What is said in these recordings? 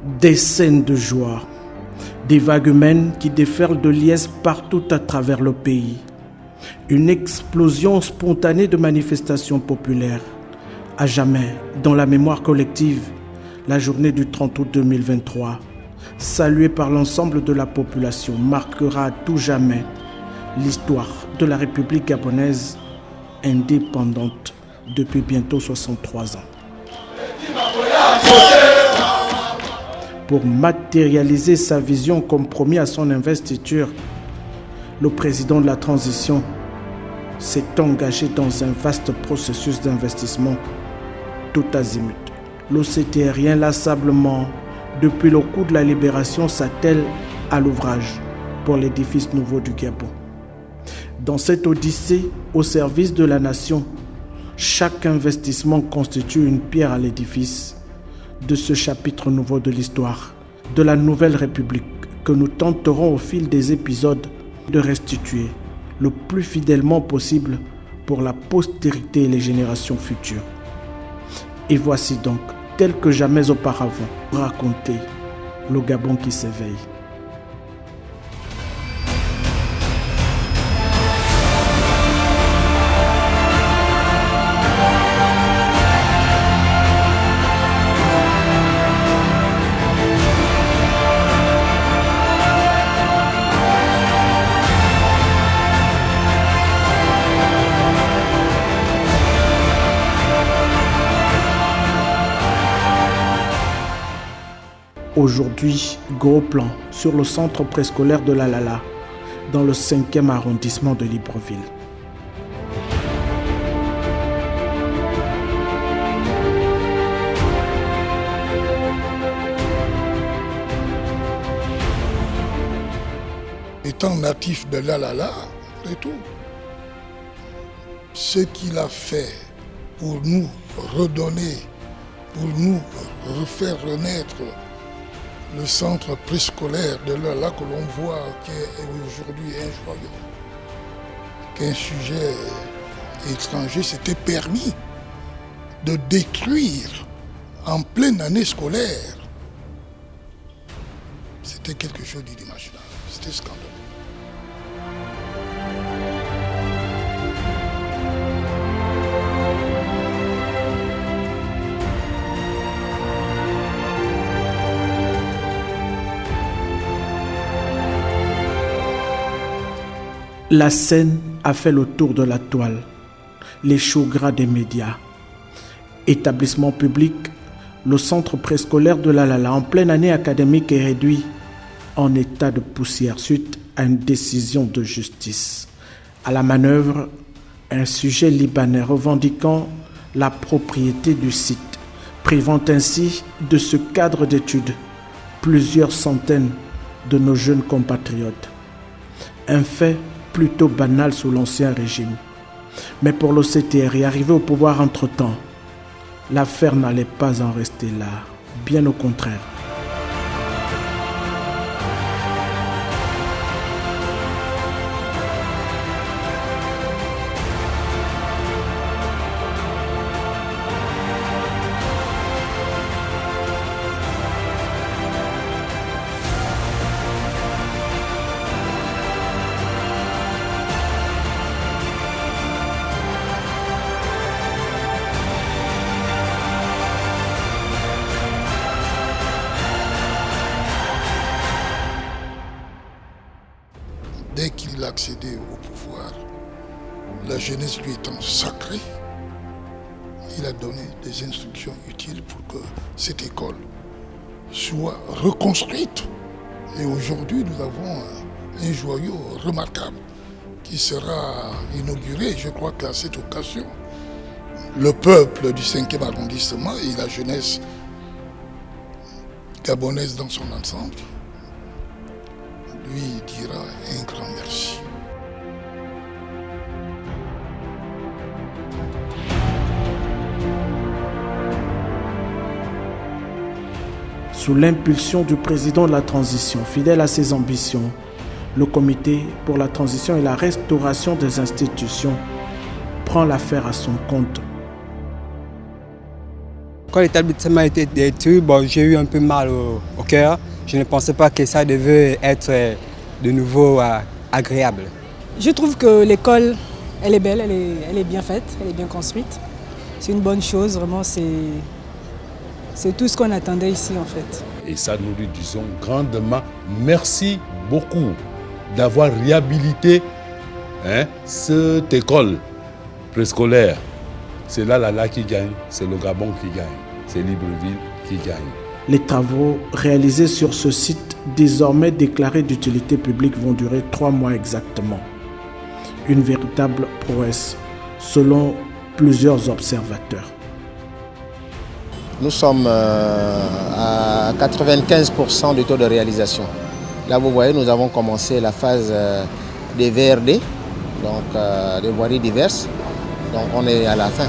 Des scènes de joie, des vagues humaines qui déferlent de liesse partout à travers le pays. Une explosion spontanée de manifestations populaires. À jamais, dans la mémoire collective, la journée du 30 août 2023, saluée par l'ensemble de la population, marquera à tout jamais l'histoire de la République gabonaise indépendante depuis bientôt 63 ans. Pour matérialiser sa vision comme promis à son investiture, le président de la transition s'est engagé dans un vaste processus d'investissement tout azimut. L'OCTR inlassablement, depuis le coup de la libération, s'attelle à l'ouvrage pour l'édifice nouveau du Gabon. Dans cette odyssée au service de la nation, chaque investissement constitue une pierre à l'édifice de ce chapitre nouveau de l'histoire de la nouvelle République que nous tenterons au fil des épisodes de restituer le plus fidèlement possible pour la postérité et les générations futures. Et voici donc, tel que jamais auparavant, raconter le Gabon qui s'éveille. Aujourd'hui, gros plan sur le centre préscolaire de Lalala, dans le 5e arrondissement de Libreville. Étant natif de Lalala, et tout, ce qu'il a fait pour nous redonner, pour nous refaire renaître le centre préscolaire de Lalala que l'on voit, qui est aujourd'hui un joyau, qu'un sujet étranger s'était permis de détruire en pleine année scolaire. C'était quelque chose d'inimaginable, c'était scandaleux. La scène a fait le tour de la toile, les choux gras des médias. Établissement public, le centre préscolaire de Lalala en pleine année académique est réduit en état de poussière suite à une décision de justice. À la manœuvre, un sujet libanais revendiquant la propriété du site, privant ainsi de ce cadre d'études plusieurs centaines de nos jeunes compatriotes. Un fait plutôt banal sous l'ancien régime. Mais pour l'OCTR et arrivé au pouvoir entre-temps, l'affaire n'allait pas en rester là, bien au contraire. Dès qu'il a accédé au pouvoir, la jeunesse lui étant sacrée, il a donné des instructions utiles pour que cette école soit reconstruite. Et aujourd'hui, nous avons un joyau remarquable qui sera inauguré. Je crois qu'à cette occasion, le peuple du 5e arrondissement et la jeunesse gabonaise dans son ensemble lui dira un grand merci. Sous l'impulsion du président de la transition, fidèle à ses ambitions, le comité pour la transition et la restauration des institutions prend l'affaire à son compte. Quand l'établissement a été détruit, j'ai eu un peu mal au cœur. Je ne pensais pas que ça devait être de nouveau agréable. Je trouve que l'école, elle est belle, elle est bien faite, elle est bien construite. C'est une bonne chose, vraiment, c'est tout ce qu'on attendait ici en fait. Et ça, nous lui disons grandement merci beaucoup d'avoir réhabilité cette école préscolaire. C'est là qui gagne, c'est le Gabon qui gagne, c'est Libreville qui gagne. Les travaux réalisés sur ce site, désormais déclaré d'utilité publique, vont durer 3 mois exactement. Une véritable prouesse, selon plusieurs observateurs. Nous sommes à 95% du taux de réalisation. Là, vous voyez, nous avons commencé la phase des VRD, donc des voiries diverses. Donc on est à la fin.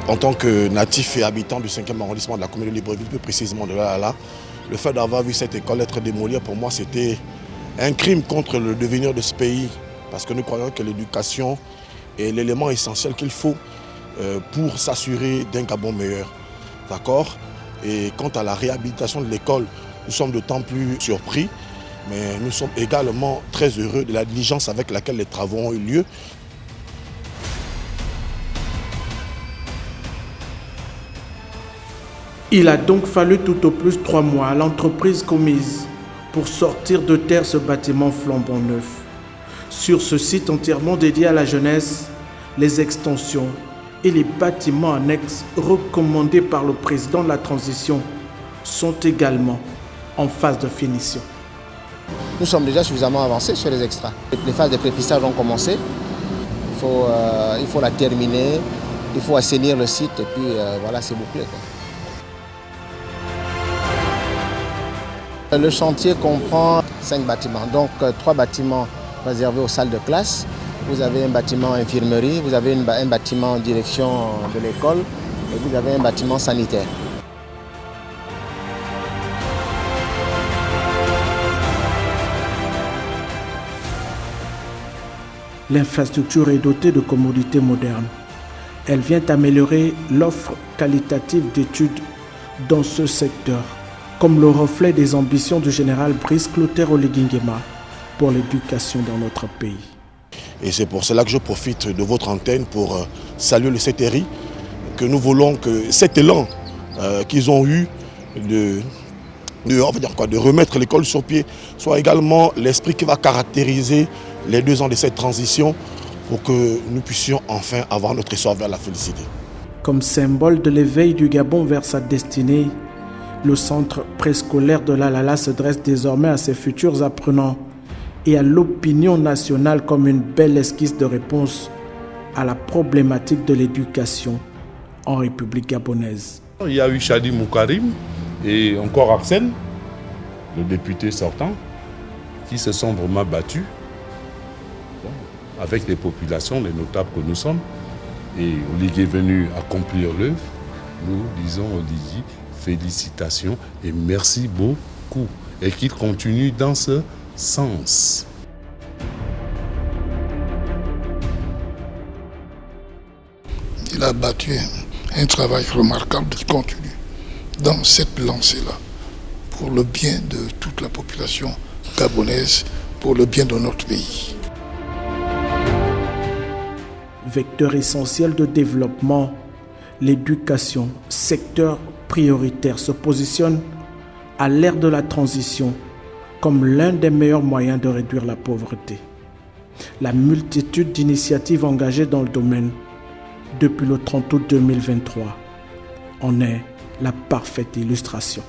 En tant que natif et habitant du 5e arrondissement de la commune de Libreville, plus précisément de là, le fait d'avoir vu cette école être démolie, pour moi, c'était un crime contre le devenir de ce pays. Parce que nous croyons que l'éducation est l'élément essentiel qu'il faut pour s'assurer d'un Gabon meilleur. D'accord ? Et quant à la réhabilitation de l'école, nous sommes d'autant plus surpris, mais nous sommes également très heureux de la diligence avec laquelle les travaux ont eu lieu. Il a donc fallu tout au plus 3 mois à l'entreprise commise pour sortir de terre ce bâtiment flambant neuf. Sur ce site entièrement dédié à la jeunesse, les extensions et les bâtiments annexes recommandés par le président de la transition sont également en phase de finition. Nous sommes déjà suffisamment avancés sur les extras. Les phases de prépissage ont commencé. Il faut la terminer, il faut assainir le site et puis voilà, c'est bouclé, quoi. Le chantier comprend 5 bâtiments, donc 3 bâtiments réservés aux salles de classe. Vous avez un bâtiment infirmerie, vous avez un bâtiment en direction de l'école et vous avez un bâtiment sanitaire. L'infrastructure est dotée de commodités modernes. Elle vient améliorer l'offre qualitative d'études dans ce secteur, comme le reflet des ambitions du général Brice Clotaire Oligui Nguema pour l'éducation dans notre pays. Et c'est pour cela que je profite de votre antenne pour saluer le CETERI, que nous voulons que cet élan qu'ils ont eu de remettre l'école sur pied soit également l'esprit qui va caractériser les 2 ans de cette transition pour que nous puissions enfin avoir notre essor vers la félicité. Comme symbole de l'éveil du Gabon vers sa destinée, le centre préscolaire de l'Alala se dresse désormais à ses futurs apprenants et à l'opinion nationale comme une belle esquisse de réponse à la problématique de l'éducation en République gabonaise. Il y a eu Chadi Moukarim et encore Arsène, le député sortant, qui se sont vraiment battus avec les populations, les notables que nous sommes. Et Oligui est venu accomplir l'œuvre. Nous disons Oligui, félicitations et merci beaucoup. Et qu'il continue dans ce sens. Il a battu un travail remarquable qui continue dans cette lancée-là, pour le bien de toute la population gabonaise, pour le bien de notre pays. Vecteur essentiel de développement, l'éducation, secteur prioritaire, se positionne à l'ère de la transition comme l'un des meilleurs moyens de réduire la pauvreté. La multitude d'initiatives engagées dans le domaine depuis le 30 août 2023 en est la parfaite illustration.